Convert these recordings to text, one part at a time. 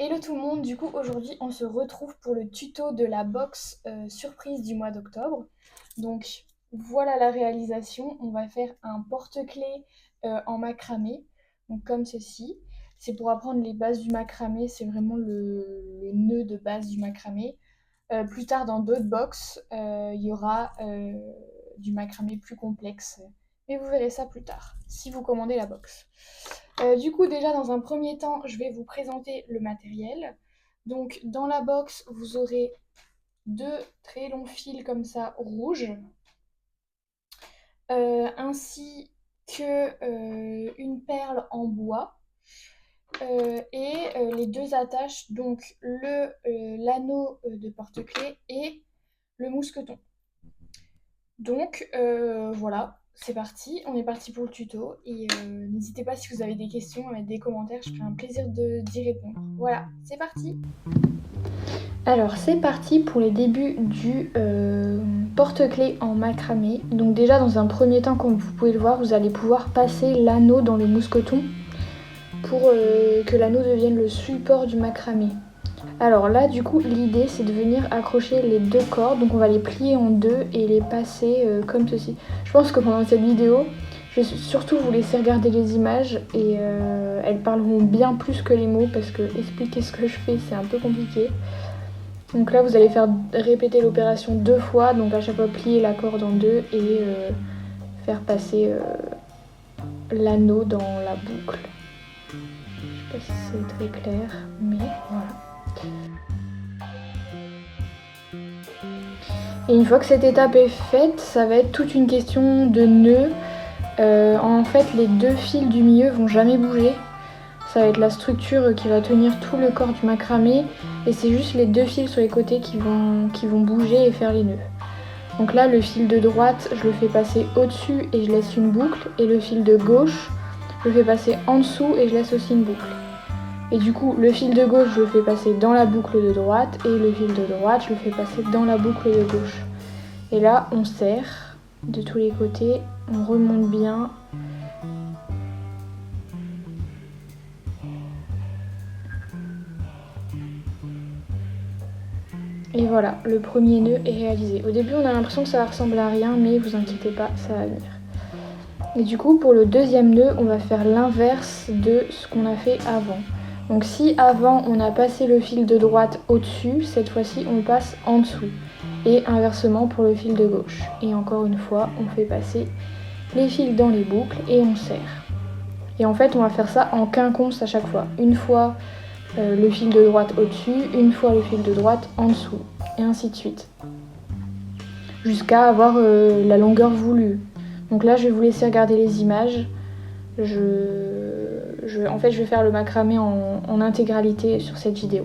Hello tout le monde, du coup aujourd'hui on se retrouve pour le tuto de la box surprise du mois d'octobre. Donc voilà la réalisation, on va faire un porte-clés en macramé, donc comme ceci. C'est pour apprendre les bases du macramé, c'est vraiment le nœud de base du macramé. Plus tard dans d'autres box, il y aura du macramé plus complexe, mais vous verrez ça plus tard si vous commandez la box. Du coup, déjà, dans un premier temps, je vais vous présenter le matériel. Donc, dans la box, vous aurez deux très longs fils comme ça, rouges, ainsi que une perle en bois et les deux attaches, donc l'anneau de porte-clés et le mousqueton. Donc voilà, c'est parti, on est parti pour le tuto et n'hésitez pas si vous avez des questions à mettre des commentaires, je ferai un plaisir d'y répondre. Voilà, c'est parti. Alors c'est parti pour les débuts du porte-clés en macramé. Donc déjà dans un premier temps, comme vous pouvez le voir, vous allez pouvoir passer l'anneau dans le mousqueton pour que l'anneau devienne le support du macramé. Alors là, du coup, l'idée, c'est de venir accrocher les deux cordes. Donc on va les plier en deux et les passer comme ceci. Je pense que pendant cette vidéo, je vais surtout vous laisser regarder les images et elles parleront bien plus que les mots parce que expliquer ce que je fais, c'est un peu compliqué. Donc là, vous allez faire répéter l'opération deux fois. Donc à chaque fois, plier la corde en deux et faire passer l'anneau dans la boucle. Je sais pas si c'est très clair, mais voilà. Et une fois que cette étape est faite, ça va être toute une question de nœuds. En fait, les deux fils du milieu vont jamais bouger. Ça va être la structure qui va tenir tout le corps du macramé. Et c'est juste les deux fils sur les côtés qui vont bouger et faire les nœuds. Donc là, le fil de droite, je le fais passer au-dessus et je laisse une boucle. Et le fil de gauche, je le fais passer en dessous et je laisse aussi une boucle. Et du coup, le fil de gauche, je le fais passer dans la boucle de droite. Et le fil de droite, je le fais passer dans la boucle de gauche. Et là, on serre de tous les côtés, on remonte bien. Et voilà, le premier nœud est réalisé. Au début, on a l'impression que ça va ressembler à rien, mais vous inquiétez pas, ça va venir. Et du coup, pour le deuxième nœud, on va faire l'inverse de ce qu'on a fait avant. Donc si avant, on a passé le fil de droite au-dessus, cette fois-ci, on passe en dessous. Et inversement pour le fil de gauche. Et encore une fois, on fait passer les fils dans les boucles et on serre. Et en fait, on va faire ça en quinconce à chaque fois. Une fois le fil de droite au-dessus, une fois le fil de droite en dessous, et ainsi de suite. Jusqu'à avoir la longueur voulue. Donc là, je vais vous laisser regarder les images. En fait, je vais faire le macramé en intégralité sur cette vidéo.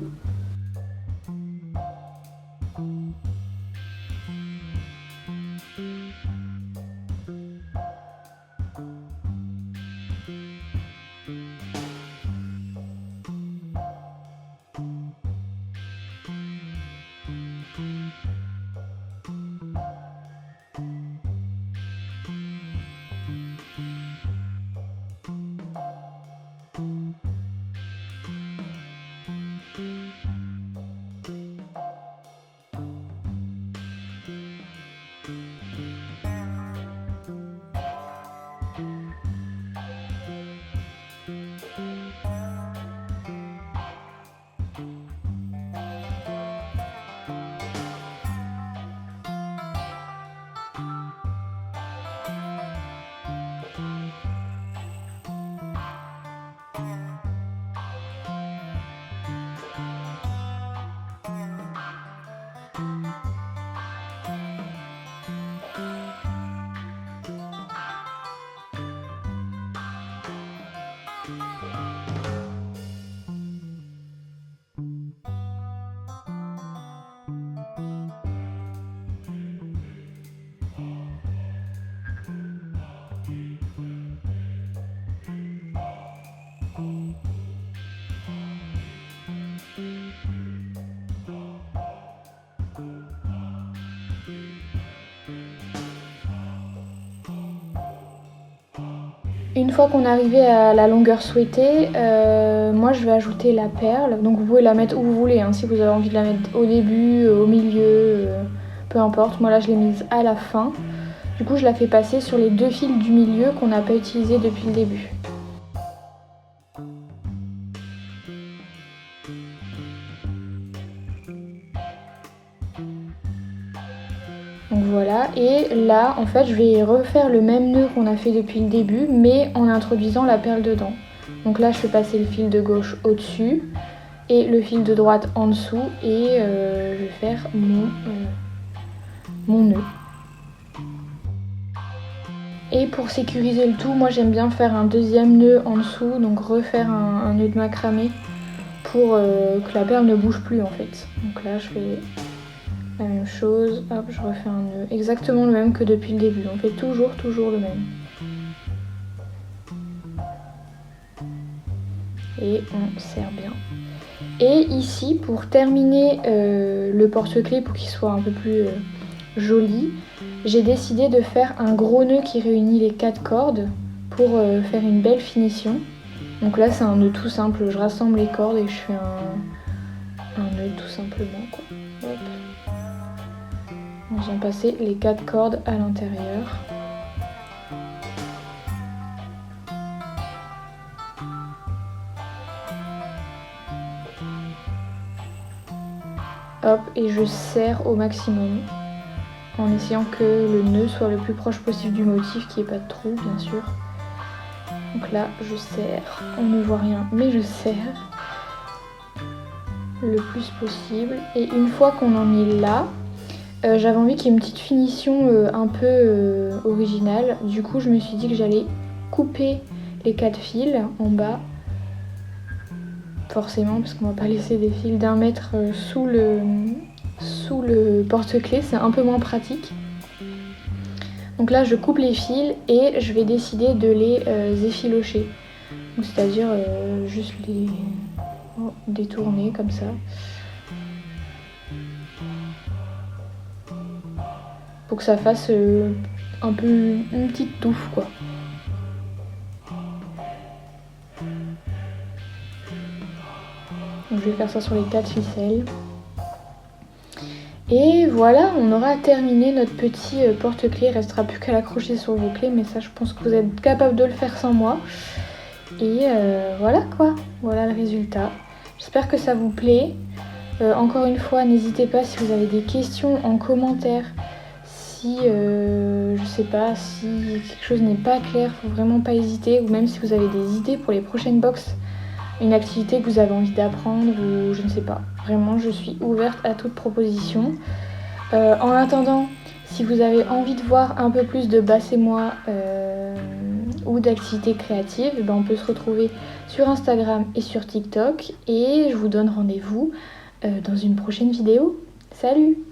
une fois qu'on est arrivé à la longueur souhaitée, moi je vais ajouter la perle. Donc vous pouvez la mettre où vous voulez, hein, si vous avez envie de la mettre au début, au milieu, peu importe. Moi là je l'ai mise à la fin. Du coup je la fais passer sur les 2 fils du milieu qu'on n'a pas utilisé depuis le début. Donc voilà, et là en fait je vais refaire le même nœud qu'on a fait depuis le début, mais en introduisant la perle dedans. Donc là je fais passer le fil de gauche au-dessus et le fil de droite en dessous, et je vais faire mon nœud. Et pour sécuriser le tout, moi j'aime bien faire un deuxième nœud en dessous, donc refaire un nœud de macramé pour que la perle ne bouge plus en fait. Donc là je fais la même chose, hop, je refais un nœud, exactement le même que depuis le début, on fait toujours le même. Et on serre bien. Et ici, pour terminer le porte-clés pour qu'il soit un peu plus joli, j'ai décidé de faire un gros nœud qui réunit les 4 cordes pour faire une belle finition. Donc là c'est un nœud tout simple, je rassemble les cordes et je fais un nœud tout simplement, quoi. Hop. En faisant passer les 4 cordes à l'intérieur. Hop, et je serre au maximum en essayant que le nœud soit le plus proche possible du motif, qu'il n'y ait pas de trou bien sûr. Donc là je serre, on ne voit rien mais je serre le plus possible. Et une fois qu'on en est là, j'avais envie qu'il y ait une petite finition un peu originale. Du coup je me suis dit que j'allais couper les 4 fils en bas. Forcément parce qu'on va pas laisser des fils d'1 mètre sous le porte-clés, c'est un peu moins pratique. Donc là je coupe les fils et je vais décider de les effilocher. C'est-à-dire juste les détourner comme ça. Pour que ça fasse un peu une petite touffe quoi. Donc je vais faire ça sur les 4 ficelles. Et voilà, on aura terminé notre petit porte-clés. Il restera plus qu'à l'accrocher sur vos clés, mais ça je pense que vous êtes capable de le faire sans moi. Et voilà quoi, voilà le résultat. J'espère que ça vous plaît. Encore une fois, n'hésitez pas si vous avez des questions en commentaire. Si, je sais pas, si quelque chose n'est pas clair, faut vraiment pas hésiter. Ou même si vous avez des idées pour les prochaines box, une activité que vous avez envie d'apprendre ou je ne sais pas. Vraiment, je suis ouverte à toute proposition. En attendant, si vous avez envie de voir un peu plus de Basse et moi ou d'activités créatives, ben on peut se retrouver sur Instagram et sur TikTok. Et je vous donne rendez-vous dans une prochaine vidéo. Salut!